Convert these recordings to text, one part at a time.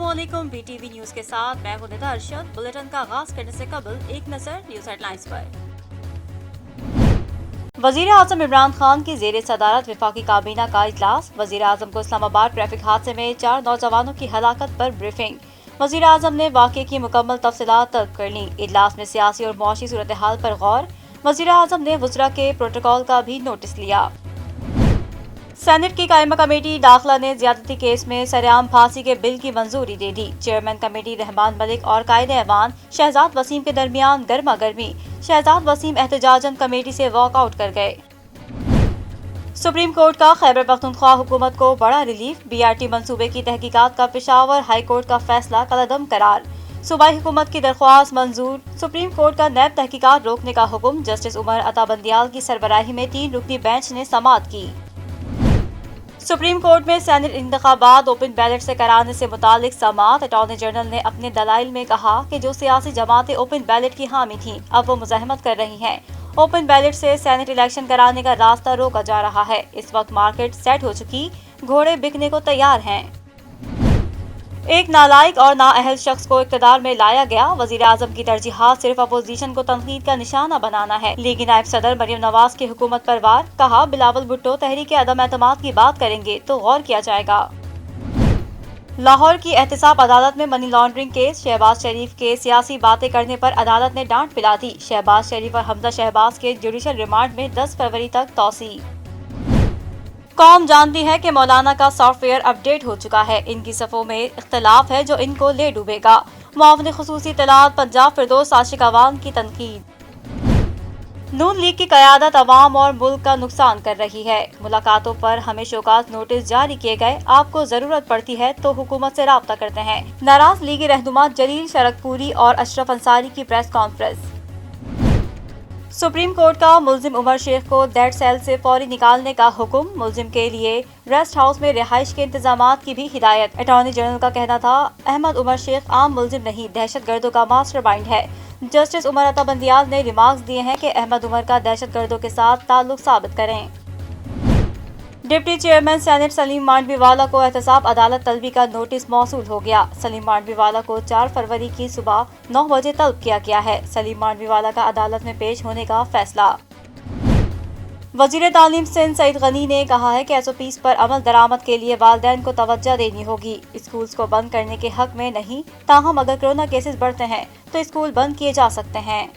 अस्सलाम वालेकुम, BTV news के साथ मैं हूं निदा अरशद। बुलेटिन का आगाज करने से कबल एक नजर न्यूज हेडलाइंस पर। वजीर आजम इमरान खान की जेर सदारत वफाकी काबीना का इजलास। वजीर आजम को इस्लामाबाद ट्रैफिक हादसे में 4 नौजवानों की हलाकत पर ब्रीफिंग। वजीर आजम ने वाक़े की मुकम्मल तफसीलात तलब कर ली। इजलास में सियासी और मुआशी सूरत हाल पर गौर। वजीर आजम ने वज़रा के प्रोटोकॉल का भी नोटिस लिया। सेनेट की कायमा कमेटी दाखिला ने ज्यादती केस में सरेआम फांसी के बिल की मंजूरी दे दी। चेयरमैन कमेटी रहमान मलिक और कायदे ऐवान शहजाद वसीम के दरमियान गर्मा गर्मी। शहजाद वसीम एहतजाजन कमेटी से वॉकआउट कर गए। सुप्रीम कोर्ट का खैबर पख्तूनख्वा हुकूमत को बड़ा रिलीफ। BRT मंसूबे की तहकीकात का पेशावर हाई कोर्ट का फैसला कलअदम करार। सूबाई हुकूमत की दरख्वास्त मंजूर। सुप्रीम कोर्ट का नैब तहकीकात रोकने का हुक्म। जस्टिस उमर अता बंदियाल की सरबराही में 3 रुकनी बेंच ने समाअत की। सुप्रीम कोर्ट में सेनेट इंतखाबात ओपन बैलेट से कराने से मुतालिक समाअत। अटॉर्नी जनरल ने अपने दलाइल में कहा कि जो सियासी जमातें ओपन बैलेट की हामी थीं अब वो मुज़ाहमत कर रही हैं। ओपन बैलेट से सेनेट इलेक्शन कराने का रास्ता रोका जा रहा है। इस वक्त मार्केट सेट हो चुकी, घोड़े बिकने को तैयार हैं। एक नालायक और नाअहल शख्स को इक़्तिदार में लाया गया। वज़ीर आज़म की तरजीहात सिर्फ अपोजिशन को तनकीद का निशाना बनाना है। लीगी नायब सदर मरियम नवाज की हुकूमत पर वार। कहा बिलावल भुट्टो तहरीक अदम एतमाद की बात करेंगे तो गौर किया जाएगा। लाहौर की एहतसाब अदालत में मनी लॉन्ड्रिंग केस। शहबाज शरीफ के सियासी बातें करने पर अदालत ने डांट पिला दी। शहबाज शरीफ और हमजा शहबाज के जुडिशल रिमांड में 10 फरवरी तक तौसी। कौम जानती है कि मौलाना का सॉफ्टवेयर अपडेट हो चुका है। इनकी सफ़ों में इख्तलाफ है जो इनको ले डूबेगा। मुआविन खुसूसी इत्तलात पंजाब फिरदौस आशिक अवान की तनकीद। नून लीग की क़यादत अवाम और मुल्क का नुकसान कर रही है। मुलाकातों पर हमें शोकात नोटिस जारी किए गए। आपको जरूरत पड़ती है तो हुकूमत से राब्ता करते हैं। नाराज लीगी रहनुमा जलील शरकपुरी और अशरफ अंसारी की प्रेस कॉन्फ्रेंस। सुप्रीम कोर्ट का मुल्जिम उमर शेख को डेड सेल से फौरी निकालने का हुक्म। मुल्जिम के लिए रेस्ट हाउस में रिहाइश के इंतजामात की भी हिदायत। अटॉर्नी जनरल का कहना था अहमद उमर शेख आम मुल्जिम नहीं, दहशत गर्दों का मास्टर माइंड है। जस्टिस उमर अता बंदियाल ने रिमार्क्स दिए हैं कि अहमद उमर का दहशत गर्दों के साथ ताल्लुक साबित करें। Deputy chairman senate Saleem Mandviwalla को एहतसाब अदालत तलबी का नोटिस मौसूल हो गया। सलीम मांडवीवाला को 4 फरवरी की सुबह 9 बजे तलब किया गया है। सलीम मांडवीवाला का अदालत में पेश होने का फैसला। वजीर तालीम सिंध सईद गनी ने कहा है कि SOPs पर अमल दरामद के लिए वालिदैन को तवज्जो देनी होगी। स्कूल्स को बंद करने के हक में नहीं, ताहम अगर कोरोना केसेस बढ़ते हैं तो स्कूल बंद किए जा सकते हैं।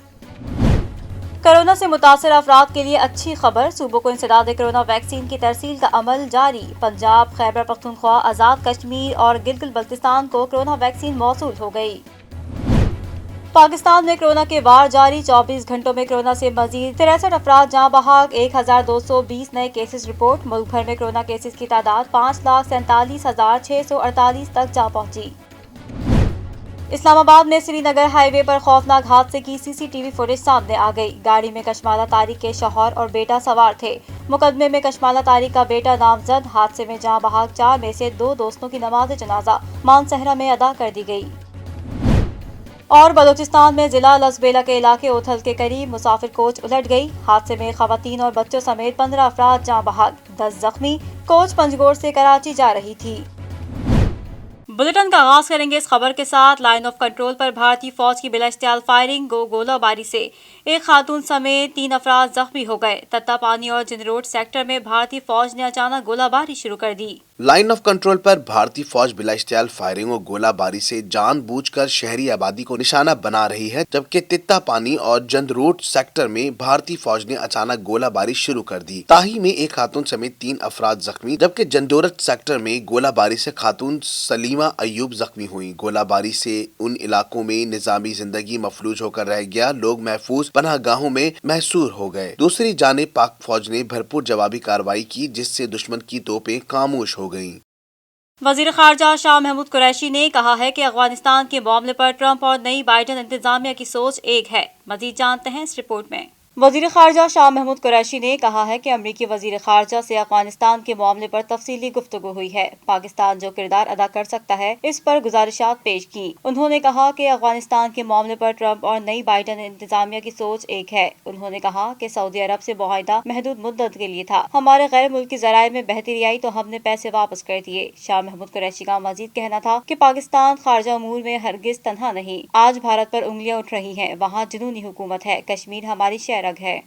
कोरोना से मुतासर अफराद के लिए अच्छी खबर। सूबों को इंसदाद कोरोना वैक्सीन की तरसील का अमल जारी। पंजाब, खैबर पख्तूनख्वा, आज़ाद कश्मीर और गिलगित बल्तिस्तान को कोरोना वैक्सीन मौसूल हो गई। पाकिस्तान में कोरोना के वार जारी। 24 घंटों में कोरोना से मजीद 63 अफराद जाँ बहक। 1220 नए केसेस रिपोर्ट। मुल्क भर में कोरोना केसेस की तादाद 5,47,648 तक जा पहुंची। इस्लामाबाद में श्रीनगर हाईवे पर खौफनाक हादसे की CCTV फुटेज सामने आ गई। गाड़ी में कशमाला तारिक के शौहर और बेटा सवार थे। मुकदमे में कशमाला तारिक का बेटा नामजद। हादसे में जाँ बहक 4 में से 2 दोस्तों की नमाज जनाजा मानसहरा में अदा कर दी गई। और बलूचिस्तान में जिला लसबेला के इलाके ओथल के करीब मुसाफिर कोच उलट गई। हादसे में खवातीन और बच्चों समेत 15 अफराद जाँ बहक, 10 जख्मी। कोच पंजगोर से कराची जा रही थी। बुलेटिन का आगाज करेंगे इस खबर के साथ। लाइन ऑफ कंट्रोल पर भारतीय फौज की बिलाइश्तियाल फायरिंग गोलाबारी से एक खातून समेत 3 अफराद जख्मी हो गए। तत्ता पानी और जिंदरोड सेक्टर में भारतीय फौज ने अचानक गोलाबारी शुरू कर दी। लाइन ऑफ कंट्रोल पर भारतीय फौज बिलाइश्तियाल फायरिंग और गोलाबारी से जानबूझकर शहरी आबादी को निशाना बना रही है, जबकि तित्ता पानी और जंदरोड सेक्टर में भारतीय फौज ने अचानक गोलाबारी शुरू कर दी। ताही में एक खातून समेत 3 अफराद जख्मी, जबकि जंदोरत सेक्टर में गोलाबारी से खातून सलीमा अयूब जख्मी हुई। गोलाबारी से उन इलाकों में निजामी जिंदगी मफलूज होकर रह गया। लोग महफूज पनाहगाहों में महसूर हो गए। दूसरी जानिब पाक फौज ने भरपूर जवाबी कार्रवाई की, जिससे दुश्मन की तोपें खामोश हो गईं। वजीर खारजा शाह महमूद कुरैशी ने कहा है कि अफगानिस्तान के मामले पर ट्रंप और नई बाइडेन इंतजामिया की सोच एक है। मजीद जानते हैं इस रिपोर्ट में। وزیر خارجہ شاہ محمود قریشی نے کہا ہے کہ امریکی وزیر خارجہ سے افغانستان کے معاملے پر تفصیلی گفتگو ہوئی ہے۔ پاکستان جو کردار ادا کر سکتا ہے اس پر گزارشات پیش کی۔ انہوں نے کہا کہ افغانستان کے معاملے پر ٹرمپ اور نئی بائیڈن انتظامیہ کی سوچ ایک ہے۔ انہوں نے کہا کہ سعودی عرب سے معاہدہ محدود مدت کے لیے تھا، ہمارے غیر ملکی ذرائع میں بہتری آئی تو ہم نے پیسے واپس کر دیے۔ شاہ محمود قریشی کا مزید کہنا تھا کہ پاکستان خارجہ امور میں ہرگز تنہا نہیں۔ آج بھارت پر انگلیاں اٹھ رہی ہیں، وہاں جنونی حکومت ہے، کشمیر ہماری شہرگ ہے۔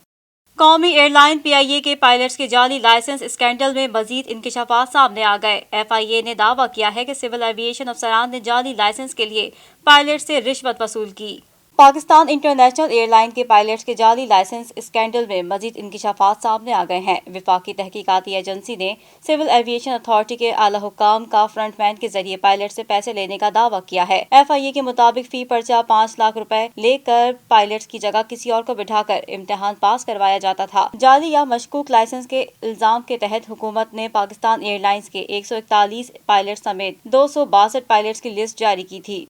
قومی ایئر لائن پی آئی اے کے پائلٹس کے جعلی لائسنس اسکینڈل میں مزید انکشافات سامنے آ گئے۔ ایف آئی اے نے دعویٰ کیا ہے کہ سول ایویشن افسران نے جعلی لائسنس کے لیے پائلٹ سے رشوت وصول کی۔ پاکستان انٹرنیشنل ایئر لائن کے پائلٹس کے جعلی لائسنس اسکینڈل میں مزید انکشافات سامنے آ گئے ہیں۔ وفاقی تحقیقاتی ایجنسی نے سول ایویشن اتھارٹی کے اعلی حکام کا فرنٹ مین کے ذریعے پائلٹ سے پیسے لینے کا دعویٰ کیا ہے۔ ایف آئی اے کے مطابق فی پرچہ 5 لاکھ روپے لے کر پائلٹس کی جگہ کسی اور کو بٹھا کر امتحان پاس کروایا جاتا تھا۔ جعلی یا مشکوک لائسنس کے الزام کے تحت حکومت نے پاکستان ایئر لائنز کے 141 پائلٹس سمیت 262 پائلٹس کی لسٹ جاری کی تھی۔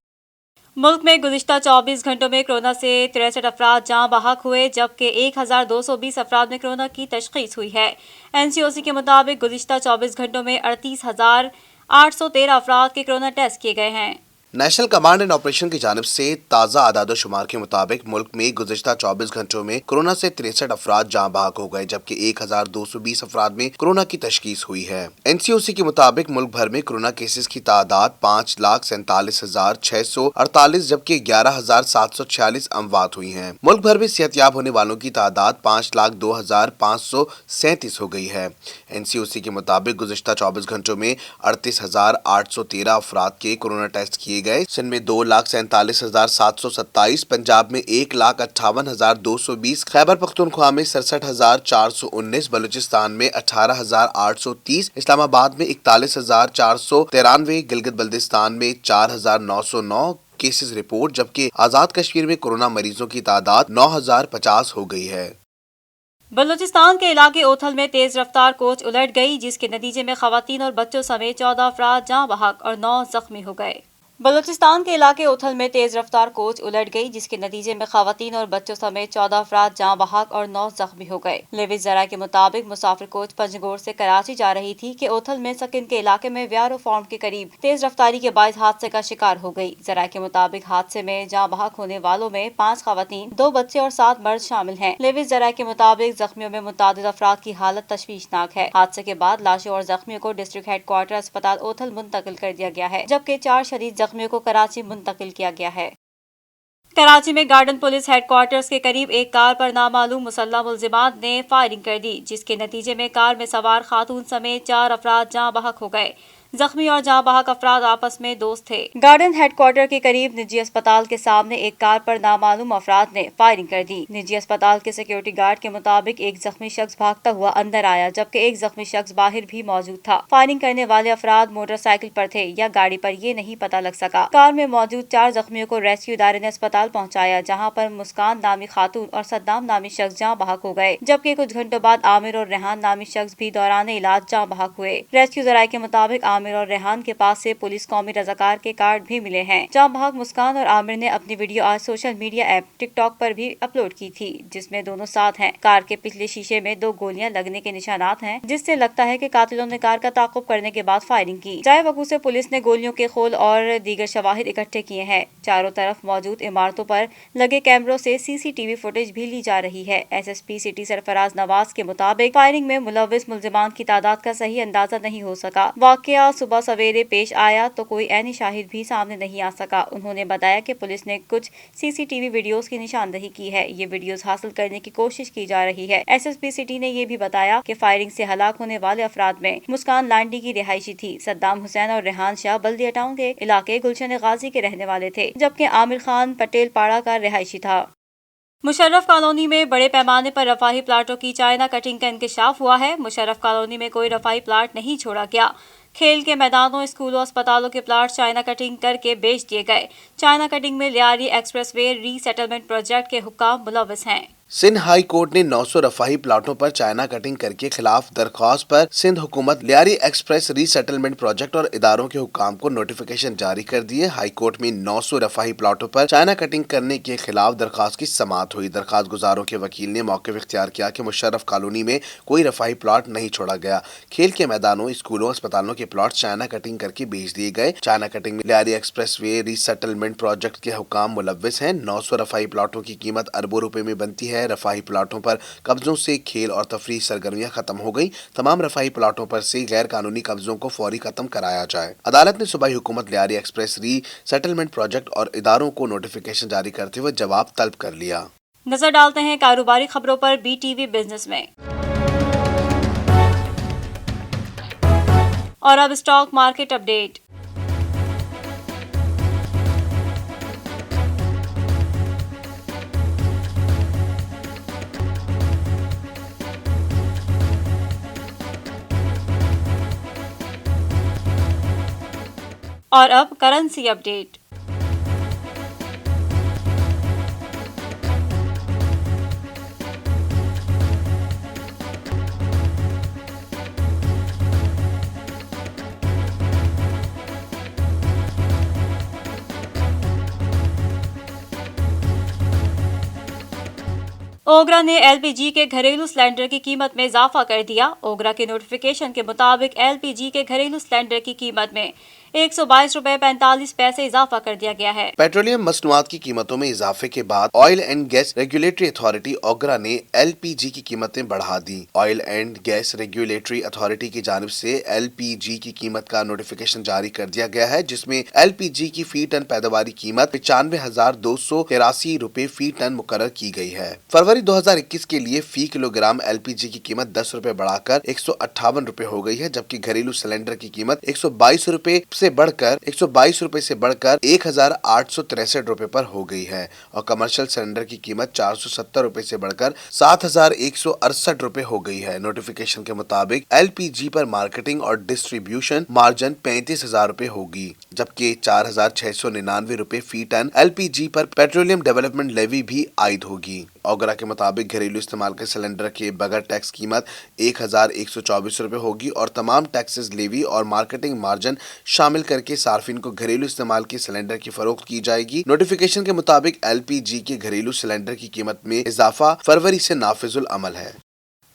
ملک میں گزشتہ 24 گھنٹوں میں کورونا سے 63 افراد جاں بحق ہوئے، جبکہ 1220 افراد میں کورونا کی تشخیص ہوئی ہے۔ این سی او سی کے مطابق گزشتہ 24 گھنٹوں میں 38,813 افراد کے کورونا ٹیسٹ کیے گئے ہیں۔ نیشنل کمانڈ اینڈ آپریشن کی جانب سے تازہ اعداد و شمار کے مطابق ملک میں گزشتہ 24 گھنٹوں میں کورونا سے 63 افراد جاں بحق ہو گئے، جبکہ 1220 افراد میں کورونا کی تشخیص ہوئی ہے۔ این سی او سی کے مطابق ملک بھر میں کورونا کیسز کی تعداد 5,47,648 جبکہ 11,746 اموات ہوئی ہیں۔ ملک بھر میں صحت یاب ہونے والوں کی تعداد 5,02,537 ہو گئی ہے۔ این سی او سی کے مطابق گزشتہ 24 گھنٹوں میں 38,813 افراد کے کورونا ٹیسٹ کیے گئے، سندھ میں 2,47,727، پنجاب میں 1,58,220، خیبر پختونخوا میں 67,419، بلوچستان میں 18,830، اسلام آباد میں 41,493، گلگت بلتستان میں 4,909 کیسز رپورٹ، جبکہ آزاد کشمیر میں کورونا مریضوں کی تعداد 9,050 ہو گئی ہے۔ بلوچستان کے علاقے اوتھل میں تیز رفتار کوچ الٹ گئی، جس کے نتیجے میں خواتین اور بچوں سمیت 14 افراد جاں بحق اور 9 زخمی ہو گئے۔ بلوچستان کے علاقے اوتھل میں تیز رفتار کوچ الٹ گئی، جس کے نتیجے میں خواتین اور بچوں سمیت 14 افراد جاں بحق اور 9 زخمی ہو گئے۔ لیوز ذرائع کے مطابق مسافر کوچ پنجگور سے کراچی جا رہی تھی کہ اوتھل میں سکن کے علاقے میں ویارو فارم کے قریب تیز رفتاری کے باعث حادثے کا شکار ہو گئی۔ ذرائع کے مطابق حادثے میں جاں بحق ہونے والوں میں 5 خواتین، 2 بچے اور 7 مرد شامل ہیں۔ لیوز ذرائع کے مطابق زخمیوں میں متعدد افراد کی حالت تشویشناک ہے۔ حادثے کے بعد لاشوں اور زخمیوں کو ڈسٹرکٹ ہیڈ کوارٹر اسپتال اوتھل منتقل کر دیا گیا ہے، جبکہ 4 شدید زخمیوں کو کراچی منتقل کیا گیا ہے۔ کراچی میں گارڈن پولیس ہیڈ کوارٹرز کے قریب ایک کار پر نامعلوم مسلح ملزمان نے فائرنگ کر دی، جس کے نتیجے میں کار میں سوار خاتون سمیت 4 افراد جاں بحق ہو گئے۔ زخمی اور جاں بحق افراد آپس میں دوست تھے۔ گارڈن ہیڈ کوارٹر کے قریب نجی اسپتال کے سامنے ایک کار پر نامعلوم افراد نے فائرنگ کر دی۔ نجی اسپتال کے سیکیورٹی گارڈ کے مطابق ایک زخمی شخص بھاگتا ہوا اندر آیا، جبکہ ایک زخمی شخص باہر بھی موجود تھا۔ فائرنگ کرنے والے افراد موٹر سائیکل پر تھے یا گاڑی پر، یہ نہیں پتہ لگ سکا۔ کار میں موجود 4 زخمیوں کو ریسکیو ادارے نے اسپتال پہنچایا، جہاں پر مسکان نامی خاتون اور صدام نامی شخص جاں بحق ہو گئے، جبکہ کچھ گھنٹوں بعد عامر اور ریحان نامی شخص بھی دوران علاج جاں بحق ہوئے۔ ریسکیو ذرائع کے مطابق عامر اور ریحان کے پاس سے پولیس قومی رضاکار کے کارڈ بھی ملے ہیں۔ جاں بحق مسکان اور عامر نے اپنی ویڈیو آج سوشل میڈیا ایپ ٹک ٹاک پر بھی اپلوڈ کی تھی، جس میں دونوں ساتھ ہیں۔ کار کے پچھلے شیشے میں 2 گولیاں لگنے کے نشانات ہیں، جس سے لگتا ہے کہ قاتلوں نے کار کا تعاقب کرنے کے بعد فائرنگ کی۔ جائے وقوع سے پولیس نے گولیوں کے خول اور دیگر شواہد اکٹھے کیے ہیں۔ چاروں طرف موجود عمارتوں پر لگے کیمروں سے سی سی ٹی وی فوٹیج بھی لی جا رہی ہے۔ ایس ایس پی سٹی سرفراز نواز کے مطابق فائرنگ میں ملوث ملزمان کی تعداد کا صحیح اندازہ نہیں ہو سکا۔ واقعہ صبح سویرے پیش آیا تو کوئی عینی شاہد بھی سامنے نہیں آ سکا۔ انہوں نے بتایا کہ پولیس نے کچھ سی سی ٹی وی ویڈیوز کی نشاندہی کی ہے، یہ ویڈیوز حاصل کرنے کی کوشش کی جا رہی ہے۔ ایس ایس پی سٹی نے یہ بھی بتایا کہ فائرنگ سے ہلاک ہونے والے افراد میں مسکان لانڈی کی رہائشی تھی، صدام حسین اور ریحان شاہ بلدیہ ٹاؤن کے علاقے گلشن غازی کے رہنے والے تھے، جبکہ عامر خان پٹیل پاڑا کا رہائشی تھا۔ مشرف کالونی میں بڑے پیمانے پر رفاہی پلاٹوں کی چائنا کٹنگ کا انکشاف ہوا ہے۔ مشرف کالونی میں کوئی رفاہی پلاٹ نہیں چھوڑا گیا۔ کھیل کے میدانوں، اسکولوں، اسپتالوں کے پلاٹ چائنا کٹنگ کر کے بیچ دیے گئے۔ چائنا کٹنگ میں لیاری ایکسپریس وے ری سیٹلمنٹ پروجیکٹ کے حکام ملوث ہیں۔ सिंध हाई कोर्ट ने 900 रफाही प्लाटों पर चाइना कटिंग करके खिलाफ दरख्वास्त पर सिंध हुकूमत लियारी एक्सप्रेस रीसेटलमेंट प्रोजेक्ट और इदारों के हुक्काम को नोटिफिकेशन जारी कर दिए। हाई कोर्ट में 900 रफाही प्लाटों पर चाइना कटिंग करने के खिलाफ दरख्वास्त की समाअत हुई। दरख्वास्त गुजारों के वकील ने मौक़िफ़ इख्तियार किया कि मुशर्रफ कॉलोनी में कोई रफाही प्लाट नहीं छोड़ा गया। खेल के मैदानों, स्कूलों, अस्पतालों के प्लाट चाइना कटिंग करके बेच दिए गए। चाइना कटिंग में Lyari express way resettlement project के हुक्काम मुलव्विस हैं। 900 रफाही प्लाटों की कीमत अरबों रुपए में बनती है। रफाही प्लाटों पर कब्जों से खेल और तफरीह सरगर्मियां खत्म हो गई। तमाम रफाही प्लाटों पर से गैर कानूनी कब्जों को फौरी खत्म कराया जाए। अदालत ने सूबाई हुकूमत लियारी एक्सप्रेस री सेटलमेंट प्रोजेक्ट और इदारों को नोटिफिकेशन जारी करते हुए जवाब तलब कर लिया। नजर डालते हैं कारोबारी खबरों पर BTV बिजनेस में। और अब स्टॉक मार्केट अपडेट। और अब करेंसी अपडेट। ओगरा ने LPG के घरेलू सिलेंडर की कीमत में इजाफा कर दिया। ओगरा के नोटिफिकेशन के मुताबिक LPG के घरेलू सिलेंडर की कीमत में 122 रुपए 45 पैसे इजाफा कर दिया गया है। पेट्रोलियम मसनूआत की कीमतों में इजाफे के बाद oil and gas regulatory authority OGRA ने LPG की कीमतें बढ़ा दी। Oil and gas regulatory authority की जानिब से LPG की कीमत का नोटिफिकेशन जारी कर दिया गया है, जिसमें LPG की फी टन पैदावारी कीमत 95,283 रुपए फी टन मुकर्रर की गई है। फरवरी 2021 के लिए फी किलोग्राम LPG की कीमत 10 रुपए बढ़ाकर 158 रुपए हो गई है, जबकि घरेलू सिलेंडर की कीमत 122 रुपए से बढ़कर 1,863 रुपए पर हो गई है और कमर्शियल सिलेंडर की कीमत 470 रुपए से बढ़कर 7,168 रुपए हो गई है। नोटिफिकेशन के मुताबिक LPG पर मार्केटिंग और डिस्ट्रीब्यूशन मार्जिन 35,000 रुपए होगी, जबकि 4,699 रुपए फी टन LPG पर पेट्रोलियम डेवलपमेंट लेवी भी आयद होगी। ओगरा के मुताबिक घरेलू इस्तेमाल के सिलेंडर के बगैर टैक्स कीमत 1,124 रुपए होगी और तमाम टैक्सेस, लेवी और मार्केटिंग मार्जिन शामिल करके सार्फिन को घरेलू इस्तेमाल के सिलेंडर की फरोख्त की जाएगी। नोटिफिकेशन के मुताबिक LPG के घरेलू सिलेंडर की कीमत में इजाफा फरवरी से नाफिजुल अमल है।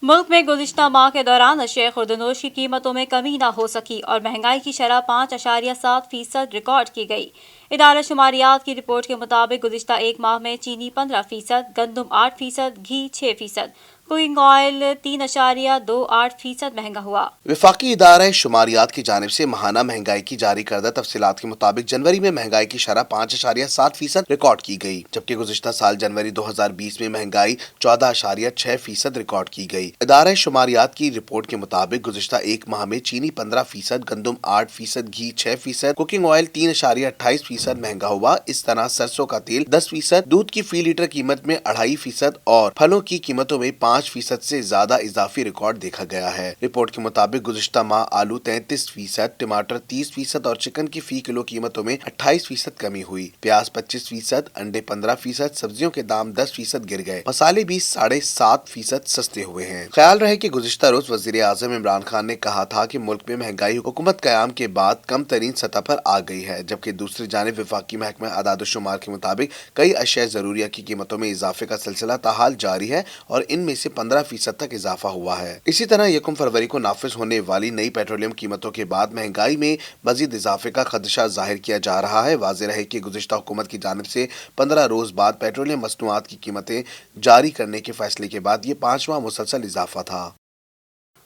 मुल्क में गुज़िश्ता माह के दौरान अशिया खुर्दनोश की कीमतों में कमी न हो सकी और महंगाई की शरह 5.7% रिकॉर्ड की गई। इदारा शुमारियात की रिपोर्ट के मुताबिक गुज़िश्ता एक माह में चीनी 15%, गंदम 8%, घी 6%, कुकिंग ऑयल 3.28% महंगा हुआ। वफाकी इदारा शुमारियात की जानिब से माहाना महंगाई की जारी करदा तफसीलात के मुताबिक जनवरी में महंगाई की शरह 5.7% रिकॉर्ड की गई, जबकि गुज़िश्ता साल जनवरी 2020 में महंगाई 14.6% रिकॉर्ड की गई। इदारा शुमारियात की रिपोर्ट के मुताबिक गुज़िश्ता एक माह में चीनी 15%, गंदम 8%, घी 6%, कुकिंग ऑयल 3.28% महंगा हुआ। इस तरह सरसों का तेल 10%, दूध की फी लीटर कीमत में 2.5% और फलों की कीमतों में 5% से ज्यादा इजाफी रिकॉर्ड देखा गया है। रिपोर्ट के मुताबिक गुज़िश्ता माह आलू 33%, टमाटर 30% और चिकन की फी किलो कीमतों में 28% कमी हुई। प्याज 25%, अंडे 15%, सब्जियों के दाम 10% गिर गए। मसाले भी 7.5% सस्ते हुए हैं। ख्याल रहे कि गुज़िश्ता रोज वज़ीर आज़म इमरान खान ने कहा था कि मुल्क में महंगाई हुकूमत क़याम के बाद कम तरीन सतह पर आ गई है, जबकि दूसरी जानिब वफाकी महकमा आदाद-ओ-शुमार के मुताबिक कई अशिया ज़रूरिया की कीमतों में इजाफे का सिलसिला ताहाल जारी है और इनमें से 15% तक इजाफा हुआ है। इसी तरह 1 फरवरी को नाफिज होने वाली नई पेट्रोलियम कीमतों के बाद महंगाई में मजीद इजाफे का खदशा जाहिर किया जा रहा है। वाज़ेह रहे कि गुज़िश्ता हुकूमत की जानिब से 15 रोज बाद पेट्रोलियम मसनूआत की कीमतें जारी करने के फैसले के बाद ये 5वां मुसलसल इजाफा था।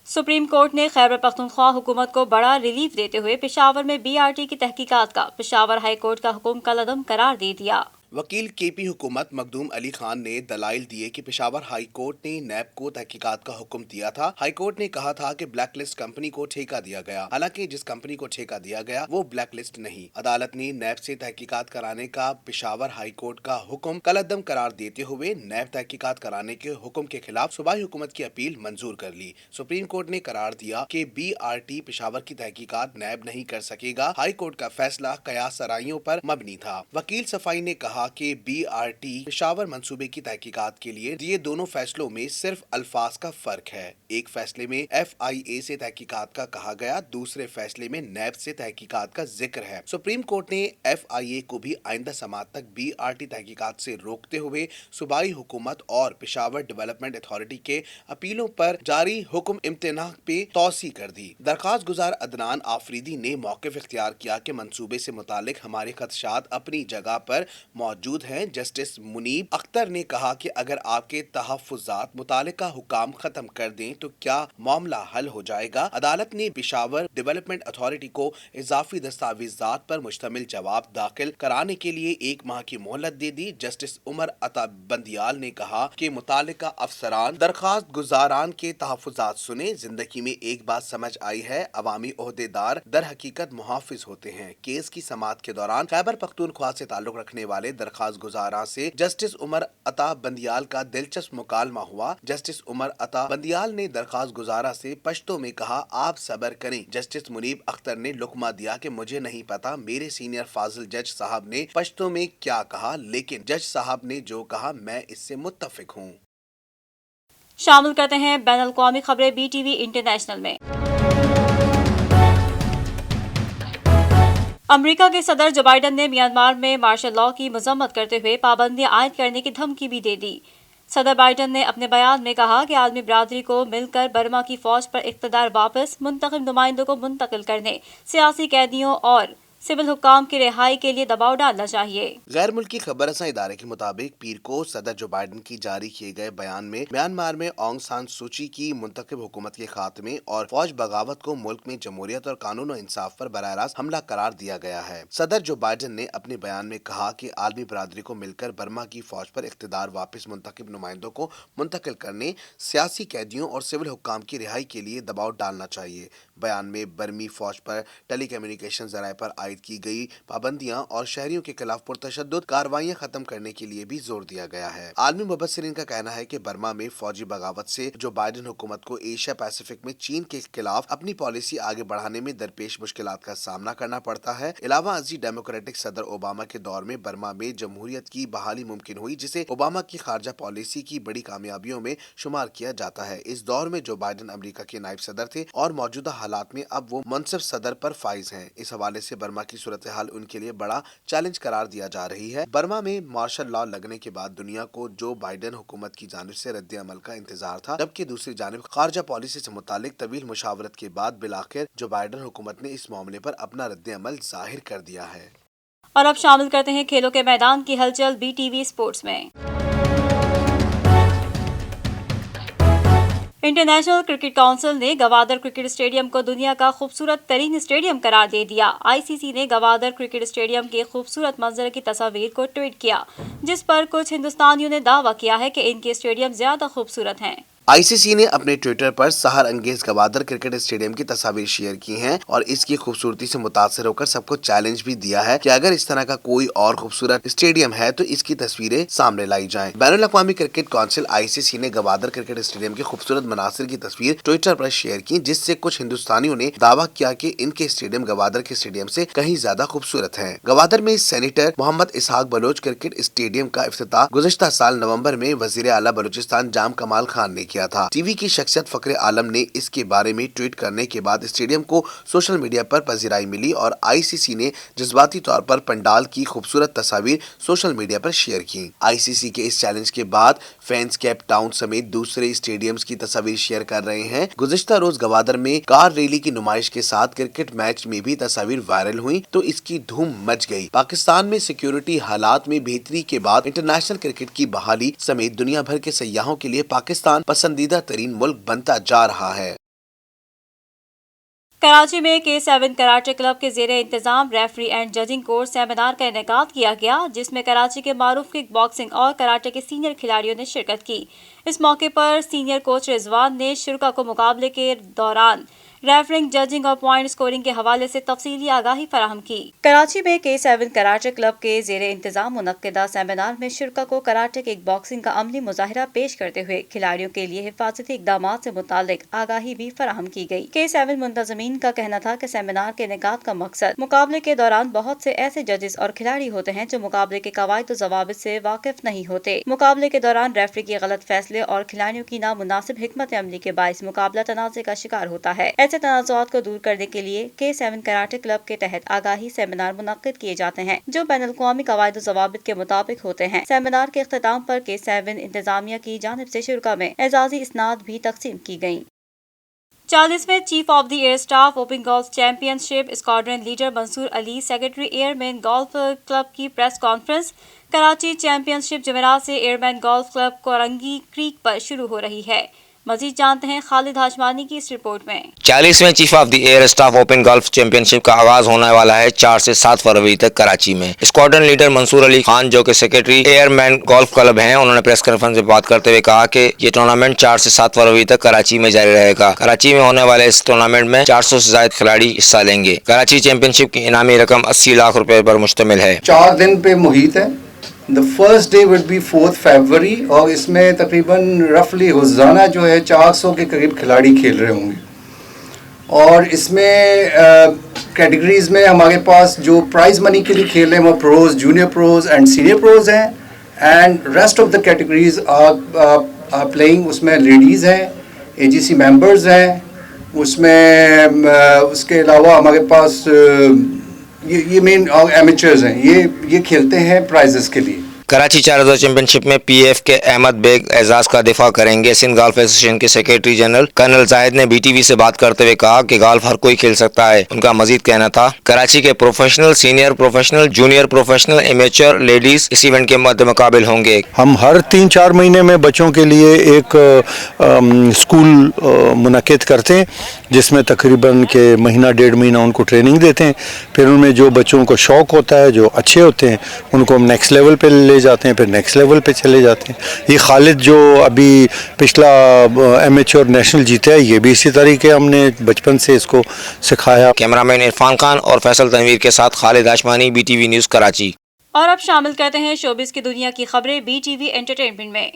सुप्रीम कोर्ट ने खैबर पख्तूनख्वा हुकूमत को बड़ा रिलीफ देते हुए पेशावर में BRT की तहकीकात का पेशावर हाई कोर्ट का हुक्म कलअदम करार दे दिया। वकील KP हुकूमत मखदूम अली खान ने दलाइल दिए कि पेशावर हाई कोर्ट ने नैब को तहकीकात का हुक्म दिया था। हाई कोर्ट ने कहा था कि ब्लैक लिस्ट कंपनी को ठेका दिया गया, हालांकि जिस कंपनी को ठेका दिया गया वो ब्लैक लिस्ट नहीं। अदालत ने नैब से तहकीकात कराने का पेशावर हाई कोर्ट का हुक्म कलअदम करार देते हुए नैब तहकीकात कराने के हुक्म के खिलाफ सूबाई हुकूमत की अपील मंजूर कर ली। सुप्रीम कोर्ट ने करार दिया कि BRT पेशावर की तहकीकात नैब नहीं कर सकेगा। हाई कोर्ट का फैसला कयास सराइयों पर मबनी था। वकील सफाई ने कहा कहा कि BRT पेशावर मंसूबे की तहकीकात के लिए दिए दोनों फैसलों में सिर्फ अल्फाज का फर्क है। एक फैसले में FIA से तहकीकात का कहा गया, दूसरे फैसले में नैब से तहकीकात का जिक्र है। सुप्रीम कोर्ट ने FIA को भी आइंदा समात तक BRT तहकीकात से रोकते हुए सूबाई हुकूमत और पेशावर डेवलपमेंट अथॉरिटी के अपीलों पर जारी हुक्म इम्तनाह पे तौसी कर दी। दरखास्त गुजार अदनान आफरीदी ने मौक़िफ़ इख्तियार किया कि मंसूबे से मुतालिक हमारे खदशात अपनी जगह पर मौजूद हैं। जस्टिस मुनीब अख्तर ने कहा कि अगर आपके तहफ़्फ़ुज़ात मुतालिका हुकाम खत्म कर दें तो क्या मामला हल हो जाएगा। अदालत ने पेशावर डेवलपमेंट अथॉरिटी को इजाफी दस्तावेजात पर मुश्तमिल जवाब दाखिल कराने के लिए 1 माह की मोहलत दे दी। जस्टिस उमर अता बंदियाल ने कहा कि मुतालिका अफसरान दरखास्त गुजारान के तहफ़्फ़ुज़ात सुने। जिंदगी में एक बात समझ आई है, अवामी ओहदेदार दर हकीकत मुहाफिज होते हैं। केस की समात के दौरान खैबर पख्तूनख्वा से ताल्लुक रखने वाले दरखास्त गुजारा से जस्टिस उमर अता बंदियाल का दिलचस्प मुकालमा हुआ। जस्टिस उमर अता बंदियाल ने दरखास्त गुजारा से पश्तो में कहा, आप सब्र करें। जस्टिस मुनीब अख्तर ने लुकमा दिया कि मुझे नहीं पता मेरे सीनियर फाजिल जज साहब ने पश्तो में क्या कहा, लेकिन जज साहब ने जो कहा मैं इससे मुत्तफिक हूँ। शामिल करते हैं बैनुल अक़वामी खबरें BTV इंटरनेशनल में। अमेरिका के सदर जो बाइडन ने म्यांमार में मार्शल लॉ की मजम्मत करते हुए पाबंदियां आयद करने की धमकी भी दे दी। सदर बाइडन ने अपने बयान में कहा कि आलमी बरादरी को मिलकर बर्मा की फौज पर इक़्तिदार वापस, मुंतखब नुमाइंदों को मुंतकिल करने, सियासी कैदियों और सिविल हुक्काम की रिहाई के लिए दबाव डालना चाहिए। गैर मुल्की खबर रसां इदारे के मुताबिक पीर को सदर जो बाइडन की जारी किए गए बयान में म्यांमार में ऑंग सान सूची की मुंतखब हुकूमत के खात्मे और फौज बगावत को मुल्क में जमहूरियत और कानून और इंसाफ पर बराह रास्त हमला करार दिया गया है। सदर जो बाइडन ने अपने बयान में कहा कि आलमी बरादरी को मिलकर बर्मा की फौज पर इख्तिदार वापस, मुंतखब नुमाइंदों को मुंतकिल करने, सियासी कैदियों और सिविल हुक्काम की रिहाई के लिए दबाव डालना चाहिए। बयान में बर्मी फौज पर टेली कम्युनिकेशन जराए पर आयद की गई पाबंदियां और शहरियों के खिलाफ पुरतशद्दुद कार्रवाइयां खत्म करने के लिए भी जोर दिया गया है। आलमी मुबस्सिरीन का कहना है कि बर्मा में फौजी बगावत से जो बाइडन हुकूमत को एशिया पैसिफिक में चीन के खिलाफ अपनी पॉलिसी आगे बढ़ाने में दरपेश मुश्किलात का सामना करना पड़ता है। इलावा अजी डेमोक्रेटिक सदर ओबामा के दौर में बर्मा में जमहूरियत की बहाली मुमकिन हुई, जिसे ओबामा की खारजा पॉलिसी की बड़ी कामयाबियों में शुमार किया जाता है। इस दौर में जो बाइडन अमेरिका के नायब सदर थे और मौजूदा हालात में अब वो मुनसिफ सदर पर फाइज हैं। इस हवाले से बर्मा की सूरत हाल उनके लिए बड़ा चैलेंज करार दिया जा रही है। बर्मा में मार्शल लॉ लगने के बाद दुनिया को जो बाइडन हुकूमत की जानिब से रद्द अमल का इंतजार था, जबकि दूसरी जानिब खारजा पॉलिसी से मुतालिक तवील मुशावरत के बाद बिलाखिर जो बाइडन हुकूमत ने इस मामले पर अपना रद्द अमल जाहिर कर दिया है। और अब शामिल करते हैं खेलों के मैदान की हलचल BTV स्पोर्ट्स में। इंटरनेशनल क्रिकेट काउंसिल ने गवादर क्रिकेट स्टेडियम को दुनिया का खूबसूरत तरीन स्टेडियम करार दे दिया। ICC ने गवादर क्रिकेट स्टेडियम के खूबसूरत मंजर की तस्वीर को ट्वीट किया, जिस पर कुछ हिंदुस्तानियों ने दावा किया है कि इनके स्टेडियम ज्यादा खूबसूरत हैं। ICC ने अपने ट्विटर पर सहर अंगेज गवादर क्रिकेट स्टेडियम की तस्वीर शेयर की हैं और इसकी खूबसूरती से मुतासर होकर सबको चैलेंज भी दिया है कि अगर इस तरह का कोई और खूबसूरत स्टेडियम है तो इसकी तस्वीरें सामने लाई जाएं। बैनुल अक़वामी क्रिकेट काउंसिल ICC ने गवादर क्रिकेट स्टेडियम के खूबसूरत मनासिर की तस्वीर ट्विटर पर शेयर की, जिससे कुछ हिंदुस्तानियों ने दावा किया कि इनके स्टेडियम गवादर के स्टेडियम से कहीं ज्यादा खूबसूरत है। गवादर में सेनेटर मोहम्मद इसहाक बलोच क्रिकेट स्टेडियम का इफ्तिताह गुज़िश्ता साल नवंबर में वजीर आला बलूचिस्तान जाम कमाल खान ने किया था। टीवी की शख्सियत फखरे आलम ने इसके बारे में ट्वीट करने के बाद स्टेडियम को सोशल मीडिया पर पजीराई मिली और ICC ने जज्बाती तौर पर पंडाल की खूबसूरत तस्वीर सोशल मीडिया पर शेयर की। ICC के इस चैलेंज के बाद फैंस केप टाउन समेत दूसरे स्टेडियम्स की तस्वीर शेयर कर रहे हैं। गुज़िश्ता रोज गवादर में कार रैली की नुमाइश के साथ क्रिकेट मैच में भी तस्वीर वायरल हुई तो इसकी धूम मच गई। पाकिस्तान में सिक्योरिटी हालात में बेहतरी के बाद इंटरनेशनल क्रिकेट की बहाली समेत दुनिया भर के सयाहों के लिए पाकिस्तान पसंदीदा तरीन मुल्क बनता जा रहा है। कराची में K7 कराटे क्लब के ज़ेरे इंतजाम referee and judging course seminar का इनेकाद किया गया, जिसमें कराची के मारूफ किक बॉक्सिंग और कराटे के सीनियर खिलाड़ियों ने शिरकत की। इस मौके पर सीनियर कोच रिजवान ने शुरा को मुकाबले के दौरान ریفرنگ، ججنگ اور پوائنٹ اسکورنگ کے حوالے سے تفصیلی آگاہی فراہم کی۔ کراچی میں K7 کراٹے کلب کے زیر انتظام منعقدہ سیمینار میں شرکاء کو کراٹے کک باکسنگ کا عملی مظاہرہ پیش کرتے ہوئے کھلاڑیوں کے لیے حفاظتی اقدامات سے متعلق آگاہی بھی فراہم کی گئی۔ K7 منتظمین کا کہنا تھا کہ سیمینار کے انعقاد کا مقصد مقابلے کے دوران بہت سے ایسے ججز اور کھلاڑی ہوتے ہیں جو مقابلے کے قواعد و ضوابط سے واقف نہیں ہوتے۔ مقابلے کے دوران ریفری کے غلط فیصلے اور کھلاڑیوں کی نامناسب حکمت عملی کے باعث مقابلہ تنازع کا شکار ہوتا ہے۔ ایسے تنازعات کو دور کرنے کے لیے K7 کراٹے کلب کے تحت آگاہی سیمینار منعقد کیے جاتے ہیں جو بین الاقوامی قواعد و ضوابط کے مطابق ہوتے ہیں۔ سیمینار کے اختتام پر K7 انتظامیہ کی جانب سے شرکاء میں اعزازی اسناد بھی تقسیم کی گئیں۔ 40ویں chief of the air staff open golf championship squadron leader Mansoor Ali secretary airmen golf club کی press conference. Karachi championship جمعرات سے airmen golf club Korangi creek پر شروع ہو رہی ہے۔ مزید جانتے ہیں خالد ہاشمانی کی اس رپورٹ میں۔ 40ویں chief of the air staff open golf championship کا آغاز ہونے والا ہے 4 سے 7 فروری تک کراچی میں۔ اسکواڈرن لیڈر منصور علی خان جو کہ secretary airmen golf club ہیں، انہوں نے پریس کانفرنس میں بات کرتے ہوئے کہا کہ یہ ٹورنامنٹ 4 سے 7 فروری تک کراچی میں جاری رہے گا۔ کراچی میں ہونے والے اس ٹورنامنٹ میں 400 سے زائد کھلاڑی حصہ لیں گے۔ کراچی چیمپئن شپ کی انعامی رقم 80 لاکھ روپے پر مشتمل ہے۔ 4 دن پہ محیط ہے۔ The first day would be 4th February اور اس میں تقریباً رفلی روزانہ جو ہے 400 کے قریب کھلاڑی کھیل رہے ہوں گے، اور اس میں کیٹیگریز میں ہمارے پاس جو پرائز منی کے لیے کھیل رہے ہیں وہ pros, junior pros and senior pros ہیں، and rest of the categories are playing. اس میں لیڈیز ہیں، AGC ممبرز ہیں، اس میں اس کے علاوہ ہمارے پاس یہ مین ایمیچرز ہیں، یہ کھیلتے ہیں پرائزز کے لیے۔ کراچی 4000 چیمپئن شپ میں PF کے احمد بیگ اعزاز کا دفاع کریں گے۔ سندھ گالف ایسوسیشن کے سیکرٹری جنرل کرنل زاہد نے BTV سے بات کرتے ہوئے کہا کہ گالف ہر کوئی کھیل سکتا ہے۔ ان کا مزید کہنا تھا کراچی کے professional, senior professional, junior professional, amateur, ladies اس ایونٹ کے مد مقابل ہوں گے۔ ہم ہر 3-4 مہینے میں بچوں کے لیے ایک اسکول منعقد کرتے ہیں جس میں تقریباً کہ مہینہ 1.5 مہینہ ان کو ٹریننگ دیتے ہیں، پھر ان میں جو بچوں کو شوق ہوتا ہے، جو اچھے ہوتے ہیں، ان کو ہم نیکسٹ لیول پہ لے جاتے ہیں، پھر نیکسٹ لیول پہ چلے جاتے ہیں۔ یہ خالد جو ابھی پچھلا ایمیچور نیشنل جیتا ہے، یہ بھی اسی طریقے ہم نے بچپن سے اس کو سکھایا۔ کیمرامین عرفان خان اور فیصل تنویر کے ساتھ خالد ہاشمانی، BTV نیوز کراچی۔ اور اب شامل کرتے ہیں شوبز کی دنیا کی خبریں BTV انٹرٹینمنٹ میں۔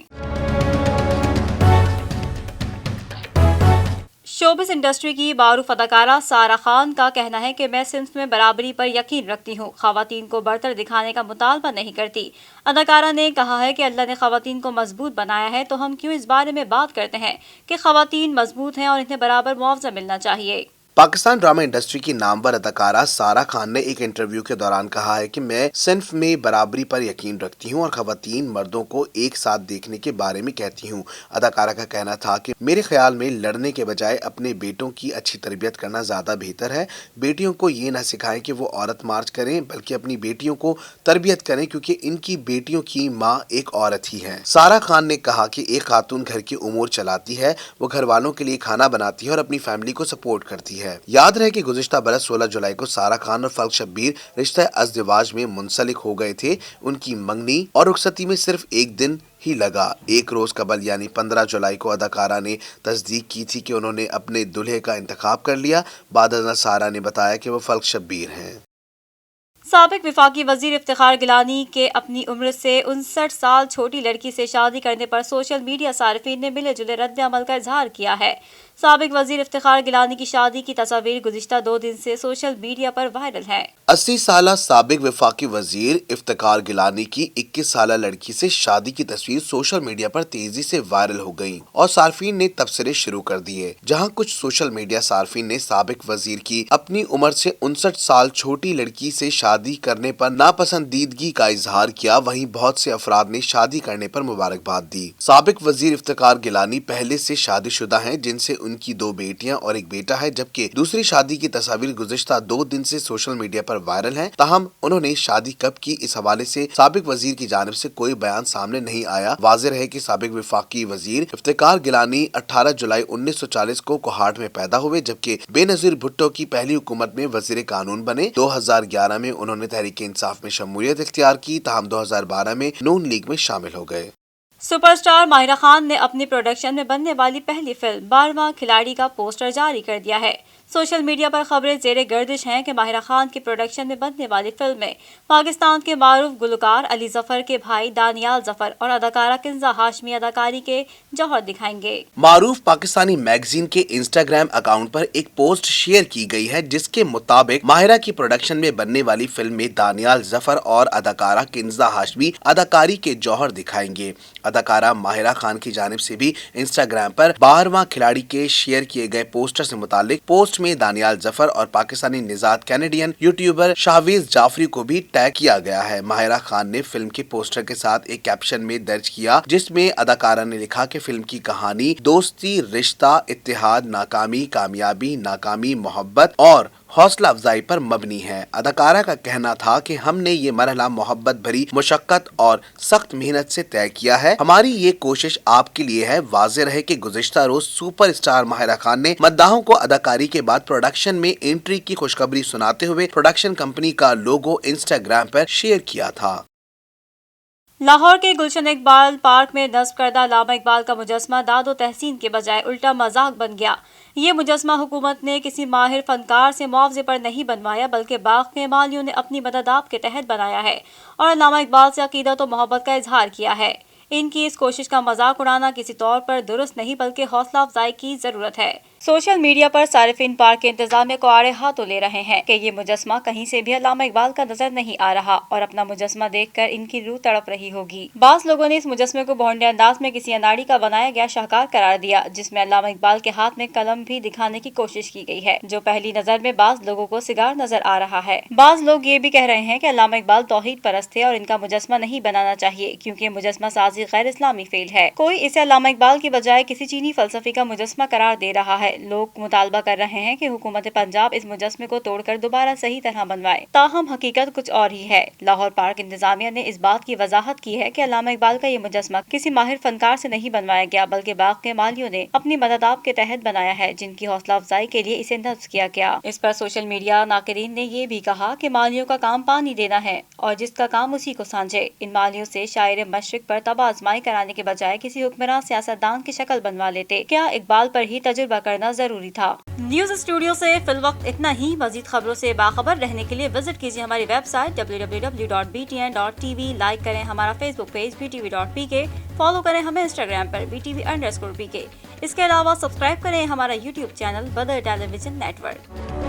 شوبز انڈسٹری کی معروف اداکارہ سارہ خان کا کہنا ہے کہ میں صنف میں برابری پر یقین رکھتی ہوں، خواتین کو برتر دکھانے کا مطالبہ نہیں کرتی۔ اداکارہ نے کہا ہے کہ اللہ نے خواتین کو مضبوط بنایا ہے تو ہم کیوں اس بارے میں بات کرتے ہیں کہ خواتین مضبوط ہیں اور انہیں برابر معاوضہ ملنا چاہیے۔ پاکستان ڈرامہ انڈسٹری کی نامور اداکارہ سارہ خان نے ایک انٹرویو کے دوران کہا ہے کہ میں صنف میں برابری پر یقین رکھتی ہوں اور خواتین مردوں کو ایک ساتھ دیکھنے کے بارے میں کہتی ہوں۔ اداکارہ کا کہنا تھا کہ میرے خیال میں لڑنے کے بجائے اپنے بیٹوں کی اچھی تربیت کرنا زیادہ بہتر ہے۔ بیٹیوں کو یہ نہ سکھائیں کہ وہ عورت مارچ کریں، بلکہ اپنی بیٹیوں کو تربیت کریں کیونکہ ان کی بیٹیوں کی ماں ایک عورت ہی ہے۔ سارہ خان نے کہا کہ ایک خاتون گھر کے امور چلاتی ہے، وہ گھر والوں کے لیے کھانا بناتی ہے اور اپنی فیملی کو سپورٹ کرتی ہے۔ یاد رہے کہ گزشتہ برس 16 جولائی کو سارہ خان اور فلک شبیر رشتہ ازدواج میں منسلک ہو گئے تھے۔ ان کی منگنی اور رخصتی میں صرف ایک دن ہی لگا۔ ایک روز قبل یعنی 15 جولائی کو اداکارہ نے تصدیق کی تھی کہ انہوں نے اپنے دلہے کا انتخاب کر لیا۔ بعد ازاں سارہ نے بتایا کہ وہ فلک شبیر ہیں۔ سابق وفاقی وزیر افتخار گیلانی کے اپنی عمر سے 59 سال چھوٹی لڑکی سے شادی کرنے پر سوشل میڈیا صارفین نے ملے جلے رد عمل کا اظہار کیا ہے۔ سابق وزیر افتخار گیلانی کی شادی کی تصاویر گزشتہ 2 دن سے سوشل میڈیا پر وائرل ہیں۔ 80 سالہ سابق وفاقی وزیر افتخار گیلانی کی 21 سالہ لڑکی سے شادی کی تصویر سوشل میڈیا پر تیزی سے وائرل ہو گئیں اور صارفین نے تبصرے شروع کر دیے۔ جہاں کچھ سوشل میڈیا صارفین نے سابق وزیر کی اپنی عمر سے 59 سال چھوٹی لڑکی سے شادی کرنے پر ناپسندیدگی کا اظہار کیا، وہیں بہت سے افراد نے شادی کرنے پر مبارکباد دی۔ سابق وزیر افتخار گیلانی پہلے سے شادی شدہ ہیں جن سے ان کی 2 بیٹیاں اور ایک بیٹا ہے، جبکہ دوسری شادی کی تصاویر گزشتہ 2 دن سے سوشل میڈیا پر وائرل ہیں۔ تاہم انہوں نے شادی کب کی اس حوالے سے سابق وزیر کی جانب سے کوئی بیان سامنے نہیں آیا۔ واضح ہے کہ سابق وفاقی وزیر افتخار گیلانی 18 جولائی 1940 کو کوہاٹ میں پیدا ہوئے، جبکہ بے نظیر بھٹو کی پہلی حکومت میں وزیر قانون بنے۔ 2011 میں انہوں نے تحریک انصاف میں شمولیت اختیار کی، تاہم 2012 میں نون لیگ میں شامل ہو گئے۔ سپر اسٹار ماہرہ خان نے اپنی پروڈکشن میں بننے والی پہلی فلم 12واں کھلاڑی کا پوسٹر جاری کر دیا ہے۔ सोशल मीडिया पर खबरें ज़ेरे गर्दिश हैं कि माहिरा खान की प्रोडक्शन में बनने वाली फिल्म में पाकिस्तान के मारूफ गुलकार अली जफर के भाई दानियाल जफर और अदाकारा किंजा हाशमी अदाकारी के जौहर दिखाएंगे। मारूफ पाकिस्तानी मैगजीन के इंस्टाग्राम अकाउंट पर एक पोस्ट शेयर की गई है जिसके मुताबिक माहिरा की प्रोडक्शन में बनने वाली फिल्म में दानियाल जफर और अदाकारा किंजा हाशमी अदाकारी के जौहर दिखाएंगे। अदाकारा माहिरा खान की जानिब से भी इंस्टाग्राम पर 12वां खिलाड़ी के शेयर किए गए पोस्टर से मुतालिक पोस्ट में दानियाल जफर और पाकिस्तानी निजात कैनेडियन यूट्यूबर शाहवीज जाफरी को भी टैग किया गया है। माहिरा खान ने फिल्म के पोस्टर के साथ एक कैप्शन में दर्ज किया जिसमें अदाकारा ने लिखा कि फिल्म की कहानी दोस्ती, रिश्ता, इत्तेहाद, नाकामी, कामयाबी, नाकामी, मोहब्बत और हौसला अफजाई पर मबनी है। अदाकारा का कहना था कि हमने ये मरहला मोहब्बत भरी मुशक्कत और सख्त मेहनत से तय किया है। हमारी ये कोशिश आपके लिए है। वाज़ेह रहे कि गुज़िश्ता रोज सुपरस्टार माहिरा खान ने मद्दाहों को अदाकारी के बाद प्रोडक्शन में एंट्री की खुशखबरी सुनाते हुए प्रोडक्शन कंपनी का लोगो इंस्टाग्राम पर शेयर किया था। लाहौर के गुलशन इकबाल पार्क में नस्ब करदा अल्लामा इकबाल का मुजस्मा दादो तहसीन के बजाय उल्टा मजाक बन गया। ये मुजस्मा हुकूमत ने किसी माहिर फनकार से मुआवजे पर नहीं बनवाया बल्कि बाग के मालियों ने अपनी मददाब के तहत बनाया है और अल्लामा इकबाल से अकीदत और मोहब्बत का इजहार किया है। इनकी इस कोशिश का मजाक उड़ाना किसी तौर पर दुरुस्त नहीं बल्कि हौसला अफजाई की जरूरत है। सोशल मीडिया पर सारिफिन पार्क के इंतजामिया को आड़े हाथों ले रहे हैं कि ये मुजस्मा कहीं से भी अल्लामा इकबाल का नजर नहीं आ रहा और अपना मुजस्मा देखकर इनकी रूह तड़प रही होगी। बास लोगों ने इस मुजस्मे को भोंडे अंदाज में किसी अनाड़ी का बनाया गया शाहकार करार दिया जिसमें अल्लामा इकबाल के हाथ में कलम भी दिखाने की कोशिश की गई है जो पहली नजर में बास लोगों को सिगार नजर आ रहा है। बास लोग ये भी कह रहे हैं कि अल्लामा इकबाल तौहीद परस्त थे और इनका मुजस्मा नहीं बनाना चाहिए क्योंकि मुजस्मा साजी गैर इस्लामी फेल है। कोई इसे अल्लामा इकबाल की बजाय किसी चीनी फलसफी का मुजस्मा करार दे रहा है। लोग मुतालबा कर रहे हैं कि हुकूमत पंजाब इस मुजस्मे को तोड़कर दोबारा सही तरह बनवाए। ताहम हकीकत कुछ और ही है। लाहौर पार्क इंतजामिया ने इस बात की वजाहत की है कि अल्लामा इकबाल का ये मुजस्मा किसी माहिर फनकार से नहीं बनवाया गया बल्कि बाग के मालियों ने अपनी मददाब के तहत बनाया है जिनकी हौसला अफजाई के लिए इसे नस्ब किया गया। इस पर सोशल मीडिया नाकरीन ने ये भी कहा कि मालियों का काम पानी देना है और जिसका काम उसी को सांझे। इन मालियों से शायर मशरिक पर तबाह आजमाई कराने के बजाय किसी हुक्मरान सियासतदान की शक्ल बनवा लेते। क्या इकबाल पर ही तजुर्बा करना जरूरी था। न्यूज स्टूडियो से फिलवक्त इतना ही। मजीद खबरों से बाखबर रहने के लिए विजिट कीजिए हमारी वेबसाइट www.btn.tv। लाइक करें हमारा फेसबुक पेज btv.pk। फॉलो करें हमें इंस्टाग्राम पर btv_pk। इसके अलावा सब्सक्राइब करें हमारा यूट्यूब चैनल बदर टेलीविजन नेटवर्क।